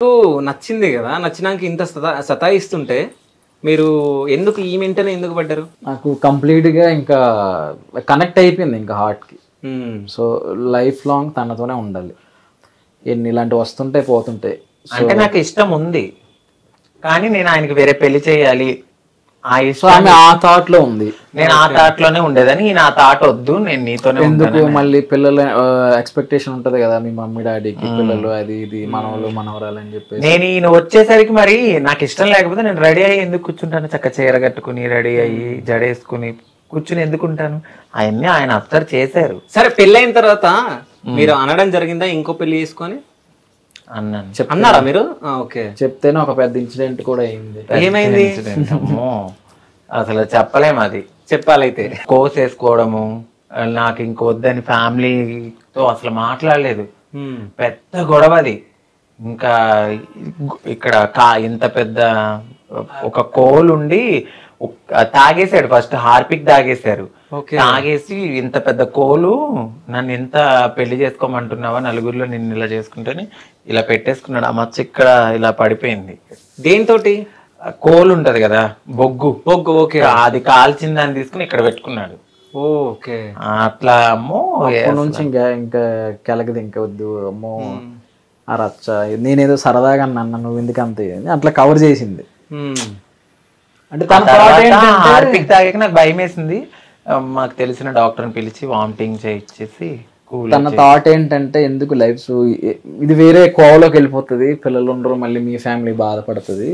నచ్చింది కదా, నచ్చినాక ఇంత సతాయిస్తుంటే మీరు ఎందుకు ఈ వెంటనే ఎందుకు పడ్డారు? నాకు కంప్లీట్గా ఇంకా కనెక్ట్ అయిపోయింది ఇంకా హార్ట్కి. సో లైఫ్ లాంగ్ తనతోనే ఉండాలి. ఎన్ని ఇలాంటివి వస్తుంటాయి పోతుంటాయి. అంటే నాకు ఇష్టం ఉంది కానీ నేను ఆయనకి వేరే పెళ్లి చేయాలి సో ఆమె ఆ థాట్ లో ఉంది. నేను ఆ థాట్ లోనే ఉండేదని నా థాట్ వద్దు, నేను నీతోనే ఎందుకు మళ్ళీ పిల్లల ఎక్స్పెక్టేషన్ ఉంటది కదా మీ మమ్మీ డాడీకి, పిల్లలు అది ఇది మనవలు మనవరాలు అని చెప్పి. నేను ఈయన వచ్చేసరికి మరి నాకు ఇష్టం లేకపోతే నేను రెడీ అయ్యి ఎందుకు కూర్చుంటాను? చక్క చీర కట్టుకుని రెడీ అయ్యి జడేసుకుని కూర్చుని ఎందుకుంటాను? అవన్నీ ఆయన అబ్జర్వ్ చేశారు. సరే పెళ్ళైన తర్వాత మీరు అనడం జరిగిందా ఇంకో పెళ్లి చేసుకొని? అన్నాను. అన్నారా మీరు? ఓకే. చెప్తేనే ఒక పెద్ద ఇన్సిడెంట్ కూడా అయింది. ఏమైంది? అసలు చెప్పలేము. అది చెప్పాలైతే కోసేసుకోవడము, నాకు ఇంకొద్దని ఫ్యామిలీతో అసలు మాట్లాడలేదు. పెద్ద గొడవ అది. ఇంకా ఇక్కడ ఇంత పెద్ద ఒక కోల్ ఉండి తాగేశాడు. First Harpic తాగేశారు. తాగేసి ఇంత పెద్ద కోలు నన్ను ఎంత పెళ్లి చేసుకోమంటున్నావా, నలుగురిలో నిన్ను ఇలా చేసుకుంటేనే ఇలా పెట్టేసుకున్నాడు. ఆ మచ్చ ఇక్కడ ఇలా పడిపోయింది. దేనితోటి? కోలు ఉంటది కదా, బొగ్గు. ఓకే. అది కాల్చిన దాన్ని తీసుకుని ఇక్కడ పెట్టుకున్నాడు. ఓకే. అట్లా అమ్మో నుంచి ఇంకా కెలగది ఇంకా వద్దు అమ్మో ఆ రచ్చ. నేనేదో సరదాగా అన్నా, నువ్వు ఎందుకు అంతే అట్లా కవర్ చేసింది. అంటే హార్పిక్ తాగాక నాకు భయం వేసింది. మాకు తెలిసిన డాక్టర్ని పిలిచి వామిటింగ్ చేయించేసి తన థాట్ ఏంటంటే ఎందుకు లైఫ్ ఇది వేరే కోవలోకి వెళ్ళిపోతుంది, పిల్లలు ఉండరు, మళ్ళీ మీ ఫ్యామిలీ బాధపడుతుంది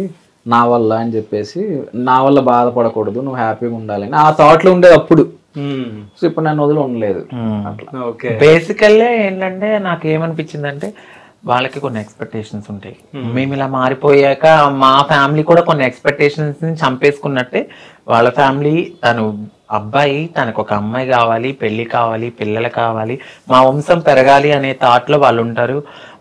నా వల్ల అని చెప్పేసి, నా వల్ల బాధపడకూడదు, నువ్వు హ్యాపీగా ఉండాలని ఆ థాట్ లో ఉండేది అప్పుడు. సో ఇప్పుడు నన్ను వదిలి ఉండలేదు. బేసికల్లీ ఏంటంటే నాకు ఏమనిపించిందంటే వాళ్ళకి కొన్ని ఎక్స్పెక్టేషన్స్ ఉంటాయి. మేము ఇలా మారిపోయాక మా ఫ్యామిలీ కూడా కొన్ని ఎక్స్పెక్టేషన్స్ ని చంపేసుకున్నట్టే వాళ్ళ ఫ్యామిలీ, తను అబ్బాయి తనకు ఒక అమ్మాయి కావాలి, పెళ్లి కావాలి, పిల్లలు కావాలి, మా వంశం పెరగాలి అనే థాట్ లో వాళ్ళు ఉంటారు.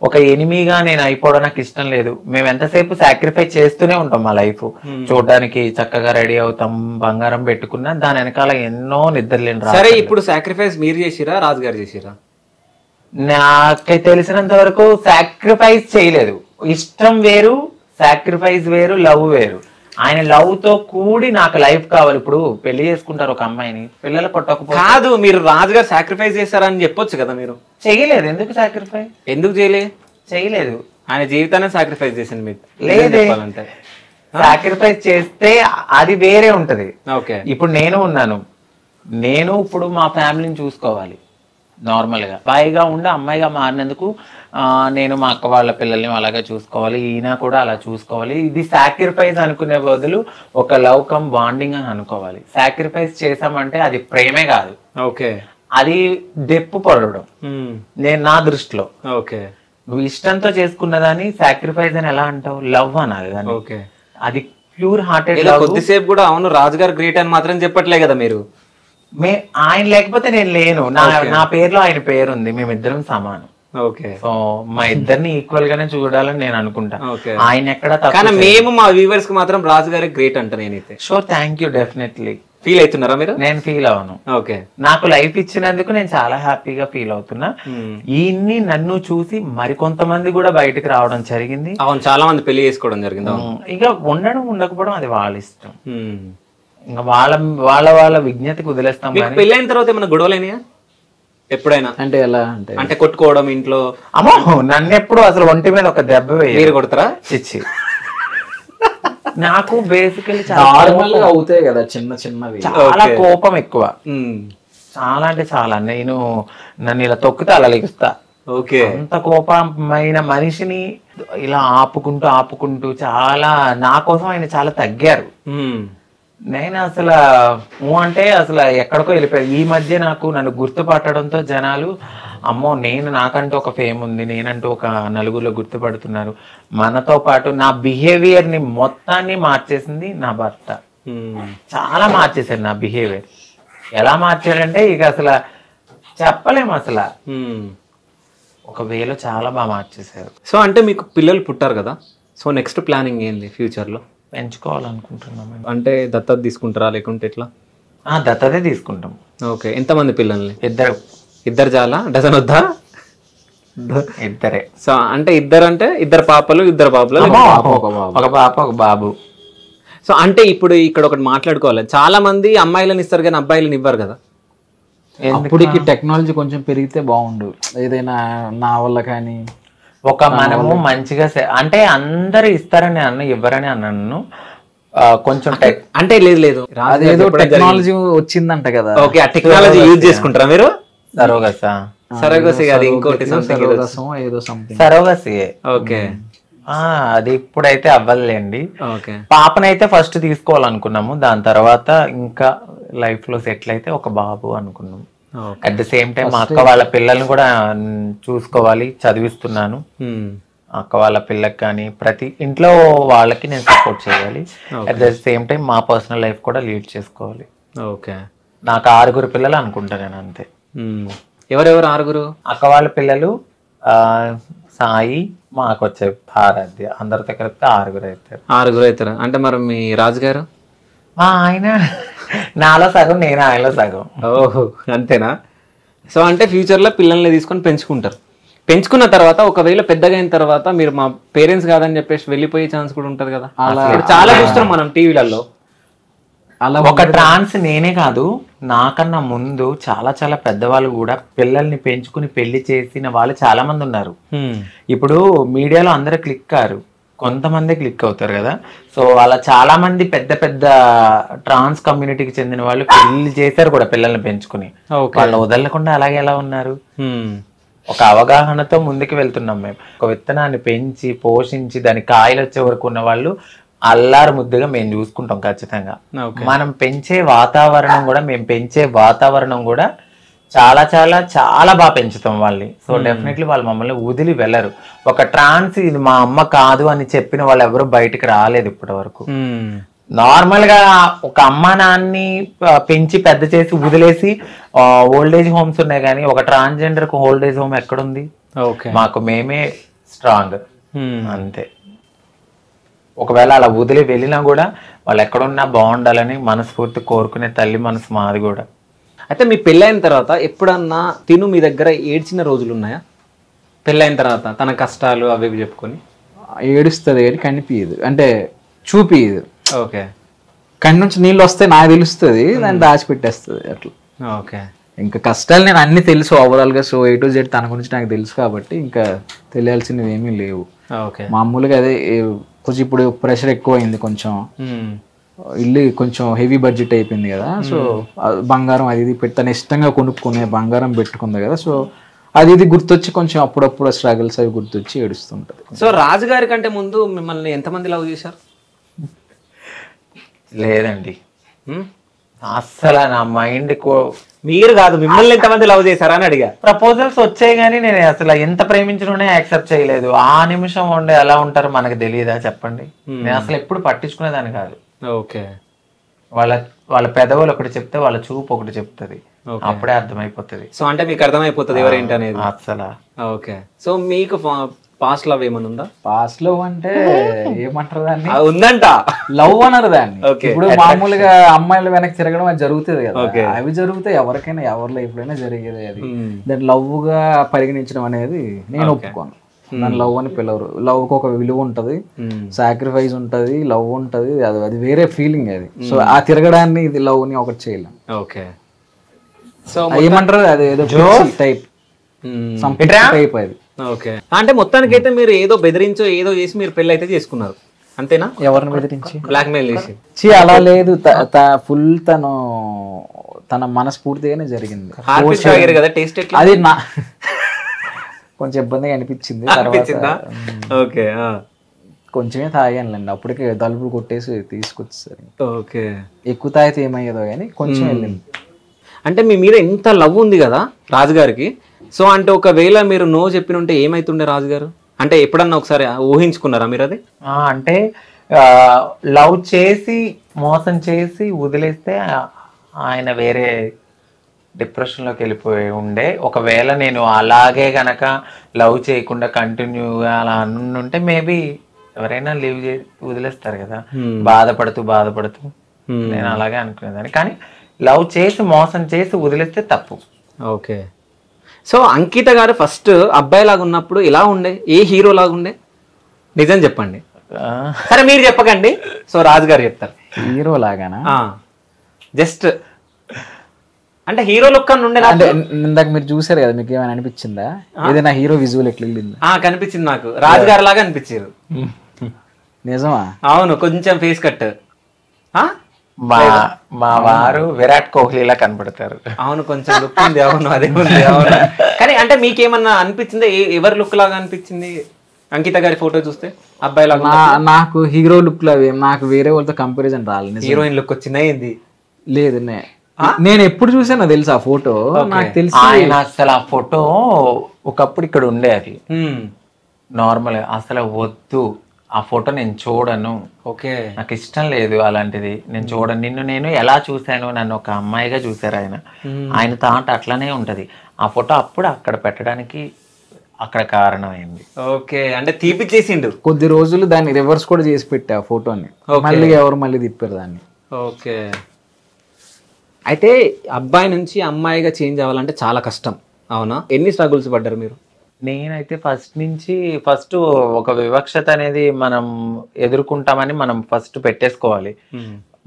ఒక ఎనిమిగా నేను అయిపోవడం నాకు ఇష్టం లేదు. మేము ఎంతసేపు సాక్రిఫైస్ చేస్తూనే ఉంటాం. మా లైఫ్ చూడడానికి చక్కగా రెడీ అవుతాం, బంగారం పెట్టుకున్నా దాని వెనకాల ఎన్నో నిద్రలేని. సరే ఇప్పుడు సాక్రిఫైస్ మీరు చేసిరా, రాజుగారు చేసిరా? నాకు తెలిసినంత వరకు సాక్రిఫైస్ చేయలేదు. ఇష్టం వేరు, సాక్రిఫైస్ వేరు, లవ్ వేరు. ఆయన లవ్ తో కూడి నాకు లైఫ్ కావాలి. ఇప్పుడు పెళ్లి చేసుకుంటారు ఒక అమ్మాయిని, పిల్లలు పుట్టకపోతే కాదు. మీరు రాజుగారు సాక్రిఫైస్ చేశారని చెప్పొచ్చు కదా. మీరు చేయలేదు. ఎందుకు సాక్రిఫైస్? ఎందుకు చేయలేదు? ఆయన జీవితాన్ని సాక్రిఫైస్ చేసింది మీకు లేదే. సాక్రిఫైస్ చేస్తే అది వేరే ఉంటది. ఓకే. ఇప్పుడు నేను ఉన్నాను, నేను ఇప్పుడు మా ఫ్యామిలీని చూసుకోవాలి. నార్మల్ గా అబ్బాయిగా ఉండి అమ్మాయిగా మారినందుకు నేను మా అక్క వాళ్ళ పిల్లల్ని అలాగే చూసుకోవాలి, ఈయన కూడా అలా చూసుకోవాలి. ఇది సాక్రిఫైస్ అనుకునే బదులు ఒక లవ్ కమ్ బాండింగ్ అని అనుకోవాలి. సాక్రిఫైస్ చేసామంటే అది ప్రేమే కాదు. ఓకే. అది డెప్పు పడడం. నేను నా దృష్టిలో. ఓకే. నువ్వు ఇష్టంతో చేసుకున్నదాన్ని సాక్రిఫైస్ అని ఎలా అంటావు? లవ్ అనాలి. ఓకే. అది ప్యూర్ హార్టెడ్. కొద్దిసేపు కూడా అవును రాజుగారు గ్రేట్ అని మాత్రం చెప్పట్లే కదా మీరు. ఆయన లేకపోతే నేను లేను. నా పేరులో ఆయన పేరు ఉంది. మేమిద్దరం సమానం. ఓకే. సో మా ఇద్దరిని ఈక్వల్ గానే చూడాలని నేను అనుకుంటా. ఆయన ఎక్కడ కానీ మేము మా వ్యూవర్స్ కి మాత్రం రాజుగారి గ్రేట్ అంట నేనైతే. Sure, thank you. Definitely. Feel అవుతున్నారా మీరు? నేను ఫీల్ అవును. ఓకే. నాకు లైఫ్ ఇచ్చినందుకు నేను చాలా హ్యాపీగా ఫీల్ అవుతున్నా. ఈయన్ని నన్ను చూసి మరికొంతమంది కూడా బయటకు రావడం జరిగింది. అవును, చాలా మంది పెళ్లి చేసుకోవడం జరిగింది. ఇక ఉండడం ఉండకపోవడం అది వాళ్ళ ఇష్టం. ఇంకా వాళ్ళ వాళ్ళ విజ్ఞతకు వదిలేస్తాం. పెళ్ళైన తర్వాత ఏమైనా గొడవలైనాయా ఎప్పుడైనా? అంటే ఎలా అంటే కొట్టుకోవడం ఇంట్లో? అమ్మో, నన్ను ఎప్పుడు అసలు ఒంటి మీద ఒక దెబ్బ వేయ. మీరు కొడతారా? చిచ్చి. నాకు బేసికలీ నార్మల్ గా అవుతాయి కదా చిన్న చిన్నవి. చాలా కోపం ఎక్కువ. చాలా అంటే చాలా. నన్ను ఇలా తొక్కితే అలా లెగుస్తా. ఓకే. అంత కోపమైన మనిషిని ఇలా ఆపుకుంటూ చాలా నా కోసం ఆయన చాలా తగ్గారు. నేను అసలు అంటే అసలు ఎక్కడికో వెళ్ళిపోయాను. ఈ మధ్య నన్ను గుర్తుపట్టడంతో జనాలు అమ్మో నాకంటూ ఒక ఫేమ్ ఉంది, నేనంటూ ఒక నలుగురిలో గుర్తుపడుతున్నారు. మనతో పాటు నా బిహేవియర్ ని మొత్తాన్ని మార్చేసింది నా భర్త. చాలా మార్చేశాడు నా బిహేవియర్. ఎలా మార్చాడంటే ఇక అసలు చెప్పలేము. అసలు ఒక వేలో చాలా బాగా మార్చేశారు. సో అంటే మీకు పిల్లలు పుట్టారు కదా, సో నెక్స్ట్ ప్లానింగ్ ఏంది ఫ్యూచర్ లో? పెంచుకోవాలనుకుంటున్నాం. అంటే దత్తత తీసుకుంటారా లేకుంటే ఎట్లా? దత్తతే తీసుకుంటాం. ఓకే. ఎంతమంది పిల్లల్ని? ఇద్దరు. ఇద్దరు చాలా? డజన్ వద్దా? ఇద్దరే. సో అంటే ఇద్దరు పాపలు ఒక పాప ఒక బాబు. సో అంటే ఇప్పుడు ఇక్కడ ఒకటి మాట్లాడుకోవాలి, చాలా మంది అమ్మాయిలను ఇస్తారు కానీ అబ్బాయిలను ఇవ్వరు కదా. అప్పటికి టెక్నాలజీ కొంచెం పెరిగితే బాగుండు, ఏదైనా నా వల్ల కానీ. ఒక మనము మంచిగా అంటే అందరు ఇస్తారని అన్న ఇవ్వరని అన్నాను. కొంచెం అంటే లేదు అదేదో టెక్నాలజీ వచ్చిందంట కదా. ఓకే, ఆ టెక్నాలజీ యూజ్ చేసుకుంటారా మీరు? సరోగసి అది ఇంకోటి సరోగసి. ఓకే, అది ఇప్పుడైతే అవ్వదులేండి. పాపనైతే ఫస్ట్ తీసుకోవాలనుకున్నాము, దాని తర్వాత ఇంకా లైఫ్ లో సెటిల్ అయితే ఒక బాబు అనుకున్నాము. అట్ ద సేమ్ టైం మా అక్క వాళ్ళ పిల్లల్ని కూడా చూసుకోవాలి, చదివిస్తున్నాను. అక్క వాళ్ళ పిల్లకి కానీ ప్రతి ఇంట్లో వాళ్ళకి నేను సపోర్ట్ చేయాలి. అట్ ద సేమ్ టైం మా పర్సనల్ లైఫ్ కూడా లీడ్ చేసుకోవాలి. ఓకే, నాకు 6 పిల్లలు అనుకుంటా నేను, అంతే. ఎవరెవరు 6? అక్క వాళ్ళ పిల్లలు సాయి, మాకు వచ్చే ఆరాధ్య, అందరితో కలిపితే 6 అవుతారు. అంటే మరి మీ రాజుగారు? ఆయన నాలో సగం, నేను ఆయనలో సగం. ఓహో, అంతేనా? సో అంటే ఫ్యూచర్ లో పిల్లల్ని తీసుకొని పెంచుకున్న తర్వాత ఒకవేళ పెద్దగా అయిన తర్వాత మీరు మా పేరెంట్స్ కాదని చెప్పేసి వెళ్ళిపోయే ఛాన్స్ కూడా ఉంటది కదా. చాలా చూస్తున్నాం మనం టీవీలలో. అలా ఒక ట్రాన్స్ నేనే కాదు, నాకన్నా ముందు చాలా చాలా పెద్దవాళ్ళు కూడా పిల్లల్ని పెంచుకుని పెళ్లి చేసిన వాళ్ళు చాలా మంది ఉన్నారు. ఇప్పుడు మీడియాలో అందరూ క్లిక్ కారు, కొంతమంది క్లిక్ అవుతారు కదా. సో అలా చాలా మంది పెద్ద పెద్ద ట్రాన్స్ కమ్యూనిటీకి చెందిన వాళ్ళు పెళ్లి చేశారు కూడా పిల్లల్ని పెంచుకుని. వాళ్ళు వదలకుండా అలాగే ఎలా ఉన్నారు. ఒక అవగాహనతో ముందుకు వెళ్తున్నాం మేము. ఒక విత్తనాన్ని పెంచి పోషించి దాని కాయలు వచ్చే వరకు ఉన్న వాళ్ళు అల్లారు ముద్దుగా మేము చూసుకుంటాం ఖచ్చితంగా. మనం పెంచే వాతావరణం కూడా, మేము పెంచే వాతావరణం కూడా చాలా చాలా చాలా బాగా పెంచుతాం వాళ్ళని. సో డెఫినెట్లీ వాళ్ళు మమ్మల్ని వదిలి వెళ్ళరు. ఒక ట్రాన్స్ ఇది మా అమ్మ కాదు అని చెప్పిన వాళ్ళు ఎవరు బయటికి రాలేదు ఇప్పటి వరకు. నార్మల్ గా ఒక అమ్మ నాన్ని పెంచి పెద్ద చేసి వదిలేసి ఓల్డేజ్ హోమ్స్ ఉన్నాయి, కానీ ఒక ట్రాన్స్జెండర్ కు ఓల్డేజ్ హోమ్ ఎక్కడుంది? మాకు మేమే స్ట్రాంగ్, అంతే. ఒకవేళ అలా వదిలి వెళ్ళినా కూడా వాళ్ళు ఎక్కడున్నా బాగుండాలని మనస్ఫూర్తి కోరుకునే తల్లి మనసు మాది కూడా. అయితే మీ పెళ్ళైన తర్వాత ఎప్పుడన్నా తిను మీ దగ్గర ఏడ్చిన రోజులు ఉన్నాయా? పెళ్ళైన తర్వాత తన కష్టాలు అవి చెప్పుకొని ఏడుస్తుంది కానీ కనిపించదు, అంటే చూపియదు. ఓకే, కళ్ళ నుంచి నీళ్ళు వస్తే నాకు తెలుస్తుంది, దాన్ని దాచిపెట్టేస్తుంది అట్లా. ఓకే, ఇంకా కష్టాలు నేను అన్ని తెలుసు ఓవరాల్ గా. సో A to Z తన గురించి నాకు తెలుసు కాబట్టి ఇంకా తెలియాల్సినవి ఏమీ లేవు. మామూలుగా అదే కొంచెం ఇప్పుడు ప్రెషర్ ఎక్కువ అయింది, కొంచెం ఇల్లు కొంచెం హెవీ బడ్జెట్ అయిపోయింది కదా. సో బంగారం అది ఇది పెట్టి తను ఇష్టంగా కొనుక్కునే బంగారం పెట్టుకుంది కదా. సో అది ఇది గుర్తొచ్చి కొంచెం అప్పుడప్పుడు స్ట్రగుల్స్ అవి గుర్తొచ్చి ఏడుస్తుంటది. సో రాజుగారి కంటే ముందు మిమ్మల్ని ఎంతమంది లవ్ చేశారు? లేదండి, అస్సలు నా మైండ్ మీరు కాదు, మిమ్మల్ని ఎంతమంది లవ్ చేశారా అని అడిగా. ప్రపోజల్స్ వచ్చాయి కానీ నేను అసలు ఎంత ప్రేమించడం యాక్సెప్ట్ చేయలేదు. ఆ నిమిషం ఉండే ఎలా ఉంటారో మనకు తెలియదా చెప్పండి. నేను అసలు ఎప్పుడు పట్టించుకునేదాన్ని కాదు. ఓకే, వాళ్ళ పెదవులు ఒకటి చెప్తే వాళ్ళ చూపు ఒకటి చెప్తుంది, అప్పుడే అర్థమైపోతుంది. సో అంటే మీకు అర్థమైపోతుంది ఎవరేంటి అనేది అసలు. ఓకే, సో మీకు పాస్ట్ లవ్ ఏమన్నా ఉందా? పాస్ట్ లవ్ అంటే ఏమంటారు దాన్ని? ఉందంట, లవ్ అనరు దాన్ని. ఇప్పుడు మామూలుగా అమ్మాయిల వెనక్కి తిరగడం అది జరుగుతుంది కదా, అవి జరిగితే ఎవరికైనా ఎవరి లైఫ్ లోనే జరిగేది. అది దాన్ని లవ్ గా పరిగణించడం అనేది నేను ఒప్పుకోను. దాని లవ్ అని పిలవరు. లవ్ కి ఒక విలువ ఉంటది, సాక్రిఫైస్ ఉంటది, లవ్ ఉంటది, అది వేరే ఫీలింగ్ అది. సో ఆ తిరగడాన్ని ఇది లవ్ ని ఒకటి చేయలేం. ఓకే, సో ఏమంటారు అది ఏదో టైప్ టైప్ అది. ఓకే, అంటే మొత్తానికి అయితే మీరు ఏదో బెదిరించో ఏదో చేసి మీరు పెళ్లి అయితే చేసుకున్నారు, అంతేనా? ఎవరిని బెదిరించి? బ్లాక్ మెయిల్ చేసి? అలా లేదు, ఫుల్ తన మనస్ఫూర్తిగానే జరిగింది. అది నా కొంచెం ఇబ్బందిగా అనిపించింది. ఓకే, కొంచెమే తాగానులేండి, అప్పటికే తలుపులు కొట్టేసి తీసుకొచ్చేసరి. ఓకే, ఎక్కువ తాగితే ఏమయ్యేదో కానీ కొంచెం వెళ్ళింది. అంటే మీ మీద ఎంత లవ్ ఉంది కదా రాజుగారికి. సో అంటే ఒకవేళ మీరు నో చెప్పిన ఉంటే ఏమైతుండే రాజుగారు? అంటే ఎప్పుడన్నా ఒకసారి ఊహించుకున్నారా మీరు అది? అంటే లవ్ చేసి మోసం చేసి వదిలేస్తే ఆయన వేరే డిప్రెషన్లోకి వెళ్ళిపోయి ఉండే. ఒకవేళ నేను అలాగే గనక లవ్ చేయకుండా కంటిన్యూగా అలా అనుంటే మేబీ ఎవరైనా లీవ్ చేసి వదిలేస్తారు కదా, బాధపడుతూ. నేను అలాగే అనుకునేదాన్ని, కానీ లవ్ చేసి మోసం చేసి వదిలేస్తే తప్పు. ఓకే, సో అంకిత గారు ఫస్ట్ అబ్బాయి లాగా ఉన్నప్పుడు ఎలా ఉండే, ఏ హీరో లాగా ఉండే, నిజం చెప్పండి. సరే మీరు చెప్పకండి, సో రాజు గారు చెప్తారు. హీరో లాగానా? జస్ట్ అంటే హీరో లుక్ అని ఉండే. అంటే ఇందాక మీరు చూసారు కదా, మీకు ఏమైనా అనిపించిందా ఏదైనా హీరో విజువల్ ఎట్లా వెళ్ళిందా? కనిపించింది నాకు, రాజు గారు లాగా అనిపించారు. నిజమా? అవును, కొంచెం ఫేస్ కట్. మా వారు విరాట్ కోహ్లీలా కనపడతారు. అవును, కొంచెం లుక్ ఉంది. అవును, అదే ఉంది. అవును, కానీ అంటే మీకేమన్నా అనిపించిందా, ఎవరి లుక్ లాగా అనిపించింది అంకిత గారి ఫోటో చూస్తే? అబ్బాయి లాగా? నాకు హీరో లుక్ లో నాకు వేరే వాళ్ళతో కంపారిజన్ రాలేదు. హీరోయిన్ లుక్ వచ్చిందా ఏంది? లేదు, నేను ఎప్పుడు చూసానో తెలుసు ఆ ఫోటో. నాకు తెలిసి ఆయన అసలు ఆ ఫోటో ఒకప్పుడు ఇక్కడ ఉండే, అది నార్మల్. అసలు వద్దు ఆ ఫోటో, నేను చూడను. ఓకే, నాకు ఇష్టం లేదు అలాంటిది, నేను చూడను. నేను ఎలా చూశాను, నన్ను ఒక అమ్మాయిగా చూశారు ఆయన. ఆయన థాట్ అట్లనే ఉంటది. ఆ ఫోటో అప్పుడు అక్కడ పెట్టడానికి అక్కడ కారణమైంది. ఓకే, అంటే తీపిచ్చేసిండు. కొద్ది రోజులు దాన్ని రివర్స్ కూడా చేసి పెట్టా ఆ ఫోటోని, మళ్ళీ ఎవరు మళ్ళీ తిప్పారు దాన్ని. ఓకే, అయితే అబ్బాయి నుంచి అమ్మాయిగా చేంజ్ అవ్వాలంటే చాలా కష్టం, అవునా? ఎన్ని స్ట్రగుల్స్ పడ్డారు మీరు? నేనైతే ఫస్ట్ ఒక వివక్షత అనేది మనం ఎదుర్కొంటామని మనం ఫస్ట్ పెట్టేసుకోవాలి.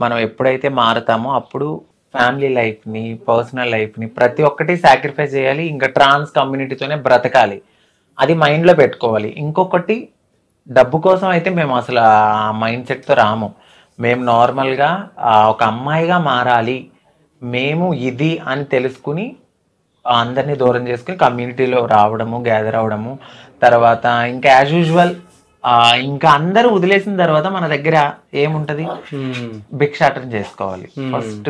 మనం ఎప్పుడైతే మారుతామో అప్పుడు ఫ్యామిలీ లైఫ్ని, పర్సనల్ లైఫ్ని ప్రతి ఒక్కటి సాక్రిఫైస్ చేయాలి. ఇంకా ట్రాన్స్ కమ్యూనిటీతోనే బ్రతకాలి, అది మైండ్లో పెట్టుకోవాలి. ఇంకొకటి, డబ్బు కోసం అయితే మేము అసలు ఆ మైండ్ సెట్తో రాము. మేము నార్మల్గా ఒక అమ్మాయిగా మారాలి, మేము ఇది అని తెలుసుకుని అందరినీ దూరం చేసుకుని కమ్యూనిటీలో రావడము, గ్యాదర్ అవడము. తర్వాత ఇంకా యాజ్ యూజువల్ ఇంకా అందరూ వదిలేసిన తర్వాత మన దగ్గర ఏముంటది, భిక్షాటన చేసుకోవాలి. ఫస్ట్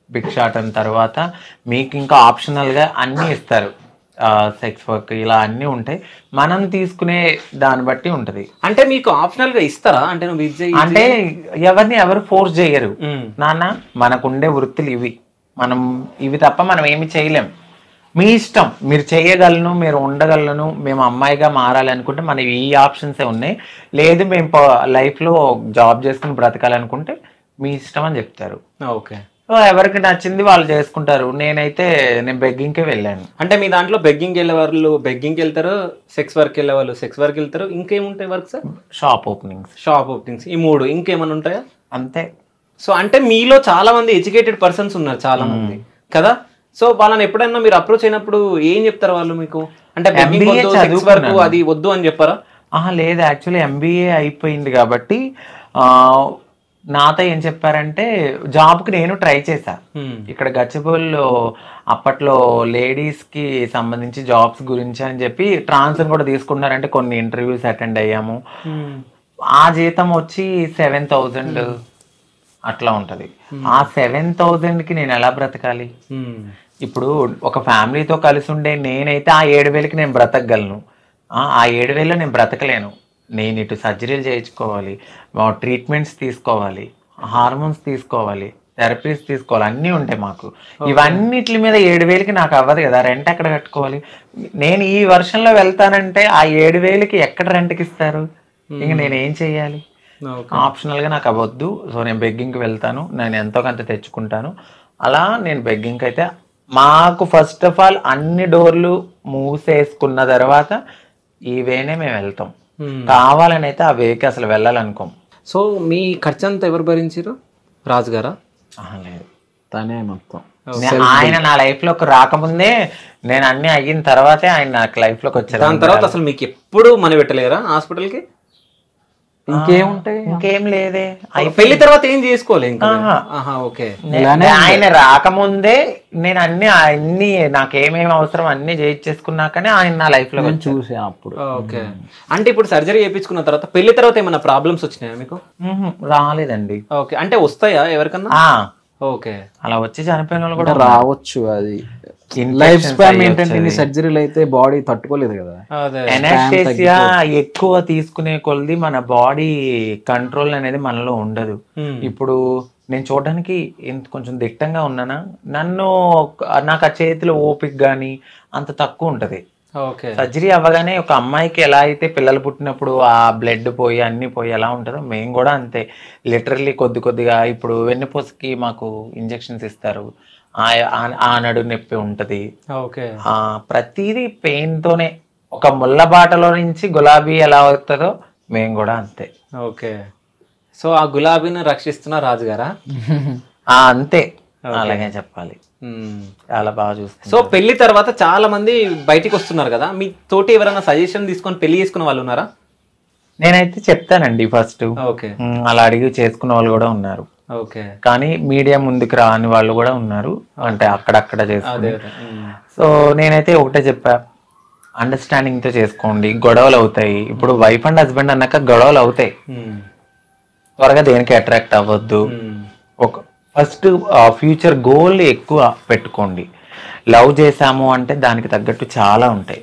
భిక్షాటన తర్వాత మీకు ఇంకా ఆప్షనల్గా అన్నీ ఇస్తారు, సెక్స్ వర్క్ ఇలా అన్నీ ఉంటాయి. మనం తీసుకునే దాన్ని బట్టి ఉంటది. అంటే మీకు ఆప్షనల్ గా ఇస్తారా? అంటే నువ్వు అంటే ఎవరు ఫోర్స్ చేయరు నాన్న, మనకుండే వృత్తులు ఇవి, మనం ఇవి తప్ప మనం ఏమి చేయలేం, మీ ఇష్టం, మీరు చేయగలను, మీరు ఉండగలను, మేము అమ్మాయిగా మారాలి అనుకుంటే మనకి ఈ ఆప్షన్సే ఉన్నాయి. లేదు మేము లైఫ్లో జాబ్ చేసుకుని బ్రతకాలనుకుంటే మీ ఇష్టం అని చెప్తారు. ఓకే, ఎవరికి నచ్చింది వాళ్ళు చేసుకుంటారు. నేను బెగ్గింగ్కే వెళ్ళాను. అంటే మీ దాంట్లో బెగ్గింగ్ వెళ్ళే వాళ్ళు బెగ్గింగ్కి వెళ్తారు, సెక్స్ వర్క్ వెళ్ళే వాళ్ళు సెక్స్ వర్క్ వెళ్తారు, ఇంకేముంటాయి వర్క్స్? షాప్ ఓపెనింగ్స్, ఈ 3 ఇంకేమైనా ఉంటాయా? అంతే. సో అంటే మీలో చాలా మంది ఎడ్యుకేటెడ్ పర్సన్స్ ఉన్నారు, చాలా మంది కదా. సో వాళ్ళని ఎప్పుడైనా మీరు అప్రోచ్ అయినప్పుడు ఏం చెప్తారు వాళ్ళు మీకు? అంటే సెక్స్ వర్క్ అది వద్దు అని చెప్పారా? లేదు, యాక్చువల్లీ MBA అయిపోయింది కాబట్టి నాతో ఏం చెప్పారంటే, జాబ్కి నేను ట్రై చేశా ఇక్కడ గచ్చిబౌలిలో. అప్పట్లో లేడీస్కి సంబంధించి జాబ్స్ గురించి అని చెప్పి ట్రాన్స్ కూడా తీసుకున్నారంటే కొన్ని ఇంటర్వ్యూస్ అటెండ్ అయ్యాము. ఆ జీతం వచ్చి 7,000 అట్లా ఉంటది. ఆ 7,000కి నేను ఎలా బ్రతకాలి? ఇప్పుడు ఒక ఫ్యామిలీతో కలిసి ఉండే నేనైతే ఆ 7,000కి నేను బ్రతకగలను, ఆ 7,000లో నేను బ్రతకలేను. నేను ఇటు సర్జరీలు చేయించుకోవాలి, ట్రీట్మెంట్స్ తీసుకోవాలి, హార్మోన్స్ తీసుకోవాలి, థెరపీస్ తీసుకోవాలి, అన్నీ ఉంటాయి మాకు. ఇవన్నిటి మీద 7,000కి నాకు అవ్వదు కదా, రెంట్ ఎక్కడ కట్టుకోవాలి? నేను ఈ వర్షంలో వెళ్తానంటే ఆ 7,000కి ఎక్కడ రెంట్కి ఇస్తారు? ఇంక నేనేం చెయ్యాలి? ఆప్షనల్గా నాకు అవ్వద్దు. సో నేను బెగ్గింగ్కి వెళ్తాను, నేను ఎంతో కొంత తెచ్చుకుంటాను. అలా నేను బెగ్గింగ్కి అయితే మాకు ఫస్ట్ ఆఫ్ ఆల్ అన్ని డోర్లు మూసేసుకున్న తర్వాత ఈ వేనే మేము వెళ్తాం. కావాలని అయితే ఆ వేకి అసలు వెళ్ళాలనుకోం. సో మీ ఖర్చు అంతా ఎవరు భరించారు? రాజు గారా? లేదు, తనే మొత్తం. ఆయన నా లైఫ్ లోకి రాకముందే, నేను అన్ని అయిన తర్వాతే ఆయన నాకు లైఫ్ లోకి వచ్చారు. దాని తర్వాత అసలు మీకు ఎప్పుడు మనీ పెట్టలేరా హాస్పిటల్కి? ఇంకేముంటాయి? ఇంకేం లేదే. పెళ్లి తర్వాత ఏం చేసుకోవాలి ఇంకా? ఓకే, ఆయన రాకముందే నేను అన్ని నాకేమేమి అవసరం అన్ని చేయించేసుకున్నాకనే ఆయన నా లైఫ్ లో చూసాను అప్పుడు. ఓకే, అంటే ఇప్పుడు సర్జరీ చేయించుకున్న తర్వాత పెళ్లి తర్వాత ఏమైనా ప్రాబ్లమ్స్ వచ్చినాయా మీకు? రాలేదండి. ఓకే, అంటే వస్తాయా ఎవరికన్నా? ఓకే, అలా వచ్చి చనిపోయిన వాళ్ళు కూడా రావచ్చు. అది లైఫ్ స్పాన్ ఏంటంటే ఇన్ని సర్జరీలు అయితే బాడీ తట్టుకోలేదు కదా. ఎనాస్థీసియా ఎక్కువ తీసుకునే కొలది మన బాడీ కంట్రోల్ అనేది మనలో ఉండదు. ఇప్పుడు నేను చూడడానికి కొంచెం దిట్టంగా ఉన్నానా, నాకు ఆ చేతిలో ఓపిక గానీ అంత తక్కువ ఉంటది. సర్జరీ అవ్వగానే ఒక అమ్మాయికి ఎలా అయితే పిల్లలు పుట్టినప్పుడు ఆ బ్లడ్ పోయి అన్ని పోయి ఎలా ఉంటుందో మేము కూడా అంతే. లిటరల్లీ కొద్దిగా ఇప్పుడు వెన్నుపూసకి మాకు ఇంజెక్షన్స్ ఇస్తారు, ఆ నడు నొప్పి ఉంటది. ఓకే. ప్రతిదీ పెయిన్ తోనే. ఒక ముళ్ళ బాటలో నుంచి గులాబీ ఎలా అవుతుందో మేము కూడా అంతే. ఓకే. సో ఆ గులాబీని రక్షిస్తున్న రాజుగారా? అంతే, అలాగే చెప్పాలి. చాలా బాగా చూస్తాం. సో పెళ్లి తర్వాత చాలా మంది బయటికి వస్తున్నారు కదా, మీ తోటి ఎవరైనా సజెషన్ తీసుకొని పెళ్లి చేసుకున్న వాళ్ళు ఉన్నారా? నేనైతే చెప్తానండి ఫస్ట్. ఓకే. అలా అడిగి చేసుకున్న వాళ్ళు కూడా ఉన్నారు. ఓకే. కానీ మీడియా ముందుకు రాని వాళ్ళు కూడా ఉన్నారు, అంటే అక్కడక్కడ చేసుకుని. సో నేనైతే ఒకటే చెప్పా, అండర్స్టాండింగ్ తో చేసుకోండి. గొడవలు అవుతాయి. ఇప్పుడు వైఫ్ అండ్ హస్బెండ్ అన్నాక గొడవలు అవుతాయి. త్వరగా దేనికి అట్రాక్ట్ అవ్వద్దు. ఒక ఫస్ట్ ఫ్యూచర్ గోల్ ఎక్కువ పెట్టుకోండి. లవ్ చేసాము అంటే దానికి తగ్గట్టు చాలా ఉంటాయి.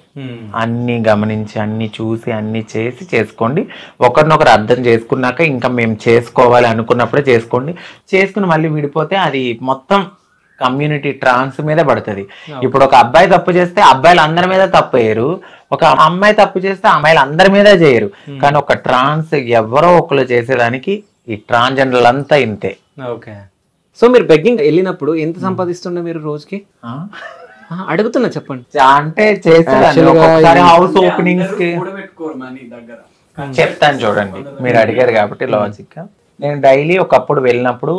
అన్ని గమనించి, అన్ని చూసి, అన్ని చేసి చేసుకోండి. ఒకరినొకరు అర్థం చేసుకున్నాక ఇంకా మేము చేసుకోవాలి అనుకున్నప్పుడే చేసుకోండి. చేసుకుని మళ్ళీ విడిపోతే అది మొత్తం కమ్యూనిటీ ట్రాన్స్ మీద పడుతుంది. ఇప్పుడు ఒక అబ్బాయి తప్పు చేస్తే అబ్బాయిలు అందరి మీద తప్పు వేయరు, ఒక అమ్మాయి తప్పు చేస్తే అమ్మాయిలు అందరి మీద చేయరు. కానీ ఒక ట్రాన్స్ ఎవరో ఒకరు చేసేదానికి ఈ ట్రాన్స్జెండర్లు అంతా ఇంతే. ఓకే. సో మీరు బెగ్గింగ్ వెళ్ళినప్పుడు ఎంత సంపాదిస్తుండే మీరు రోజుకి? అడుగుతున్నా, చెప్పండి. అంటే చేసేదాన్ని హౌస్ ఓపెనింగ్స్ కి. చెప్తాను చూడండి, మీరు అడిగారు కాబట్టి లాజిక్ గా. నేను డైలీ ఒకప్పుడు వెళ్ళినప్పుడు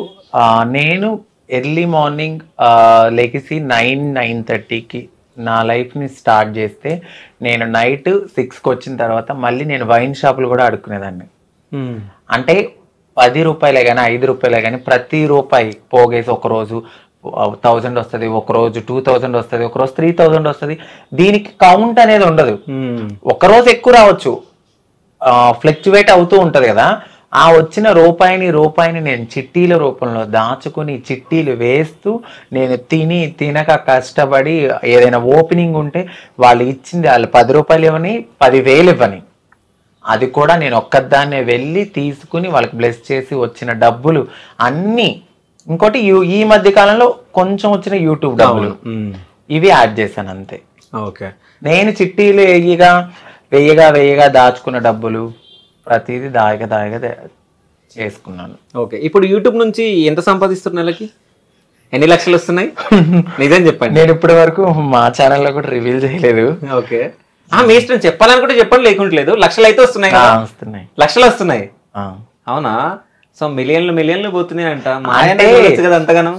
నేను ఎర్లీ మార్నింగ్ లెగిసి 9-9:30కి నా లైఫ్ని స్టార్ట్ చేస్తే నేను నైట్ 6కి వచ్చిన తర్వాత మళ్ళీ నేను వైన్ షాపులు కూడా అడుక్కునేదాన్ని. అంటే 10 రూపాయలే కానీ 5 రూపాయలే కానీ ప్రతి రూపాయి పోగేసి ఒకరోజు 1000 వస్తుంది, ఒకరోజు 2000 వస్తుంది, ఒకరోజు 3000 వస్తుంది. దీనికి కౌంట్ అనేది ఉండదు. ఒకరోజు ఎక్కువ రావచ్చు, ఫ్లక్చువేట్ అవుతూ ఉంటది కదా. ఆ వచ్చిన రూపాయిని నేను చిట్టీల రూపంలో దాచుకుని చిట్టీలు వేస్తూ నేను తినక కష్టపడి ఏదైనా ఓపెనింగ్ ఉంటే వాళ్ళు ఇచ్చింది వాళ్ళు 10 రూపాయలు ఇవ్వని 10,000 ఇవ్వని, అది కూడా నేను ఒక్కదాన్నే వెళ్ళి తీసుకుని వాళ్ళకి బ్లెస్ చేసి వచ్చిన డబ్బులు అన్నీ. ఇంకోటి ఈ మధ్య కాలంలో కొంచెం వచ్చిన యూట్యూబ్ డబ్బులు ఇవి యాడ్ చేశాను అంతే. ఓకే. నేను చిట్టీలు వెయ్యగా దాచుకున్న డబ్బులు ప్రతిదీ దాయగా చేసుకున్నాను. ఓకే. ఇప్పుడు యూట్యూబ్ నుంచి ఎంత సంపాదిస్తున్నారు నెలకి? ఎన్ని లక్షలు వస్తున్నాయి? నిజం చెప్పండి. నేను ఇప్పటి వరకు మా ఛానల్లో కూడా రివీల్ చేయలేదు. ఓకే. మీ ఇష్టం, చెప్పాలనుకుంటే చెప్పండి, లేకుంటలేదు. లక్షలు అయితే వస్తున్నాయి, లక్షలు వస్తున్నాయి. అవునా? సో మిలియన్లు పోతున్నాయి అంట. కదా అంతగానో?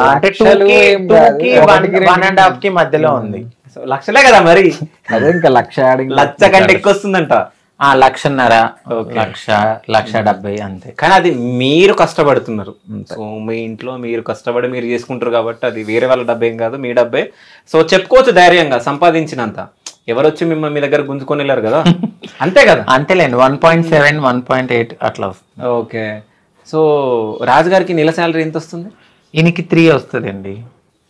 అంటే 2.5కి మధ్యలో ఉంది. సో లక్షలే కదా మరి. అదే ఇంకా లక్ష కంటే ఎక్కువ వస్తుందంట. 1,50,000 1,70,000 అంతే. కానీ అది మీరు కష్టపడుతున్నారు. సో మీ ఇంట్లో మీరు కష్టపడి మీరు చేసుకుంటారు కాబట్టి అది వేరే వాళ్ళ డబ్బేం కాదు, మీ డబ్బే. సో చెప్పుకోవచ్చు ధైర్యంగా, సంపాదించినంత. ఎవరు వచ్చి మిమ్మల్ని మీ దగ్గర గుంజుకొని వెళ్ళారు కదా, అంతే కదా? అంతేలేండి. 1.7 1.8 అట్లా వస్తుంది. ఓకే. సో రాజుగారికి నెల శాలరీ ఎంత వస్తుంది? ఈయనకి 3 వస్తుందండి.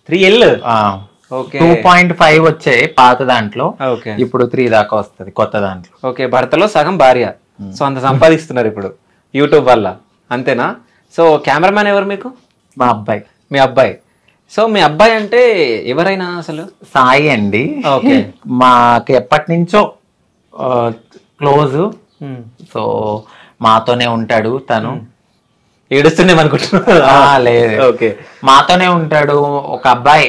3L. ఓకే. 2.5 వచ్చాయి పాత దాంట్లో. ఓకే. ఇప్పుడు 3 దాకా వస్తుంది కొత్త దాంట్లో. ఓకే. భర్తలో సగం భార్య. సో అంత సంపాదిస్తున్నారు ఇప్పుడు యూట్యూబ్ వల్ల, అంతేనా? సో కెమెరామ్యాన్ ఎవరు మీకు? మా అబ్బాయి. మీ అబ్బాయి. సో మీ అబ్బాయి అంటే ఎవరైనా అసలు? సాయి అండి. ఓకే. మాకు ఎప్పటి నుంచో క్లోజ్. సో మాతోనే ఉంటాడు తను. ఏడుస్తున్నాం అనుకుంటున్నా? లేదు. ఓకే. మాతోనే ఉంటాడు. ఒక అబ్బాయి.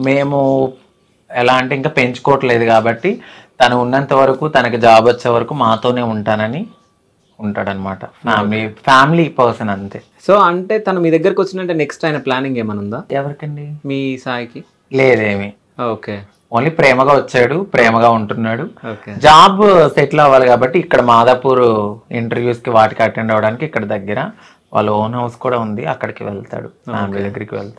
మేము ఎలా అంటే ఇంకా పెంచుకోవట్లేదు కాబట్టి తను ఉన్నంత వరకు, తనకి జాబ్ వచ్చే వరకు మాతోనే ఉంటానని ఉంటాడనమాట. ఫ్యామిలీ పర్సన్ అంతే. సో అంటే తను మీ దగ్గరకు వచ్చినట్టే నెక్స్ట్ ఆయన ప్లానింగ్ ఏమైనా ఉందా? ఎవరికండి? మీ సాయికి? లేదేమి. ఓకే. ఓన్లీ ప్రేమగా వచ్చాడు, ప్రేమగా ఉంటున్నాడు. ఓకే. జాబ్ సెటిల్ అవ్వాలి కాబట్టి ఇక్కడ మాదాపూర్ ఇంటర్వ్యూస్ కి వాటికి అటెండ్ అవ్వడానికి ఇక్కడ దగ్గర వాళ్ళ ఓన్ హౌస్ కూడా ఉంది, అక్కడికి వెళ్తాడు, ఫ్యామిలీ దగ్గరికి వెళ్తాడు.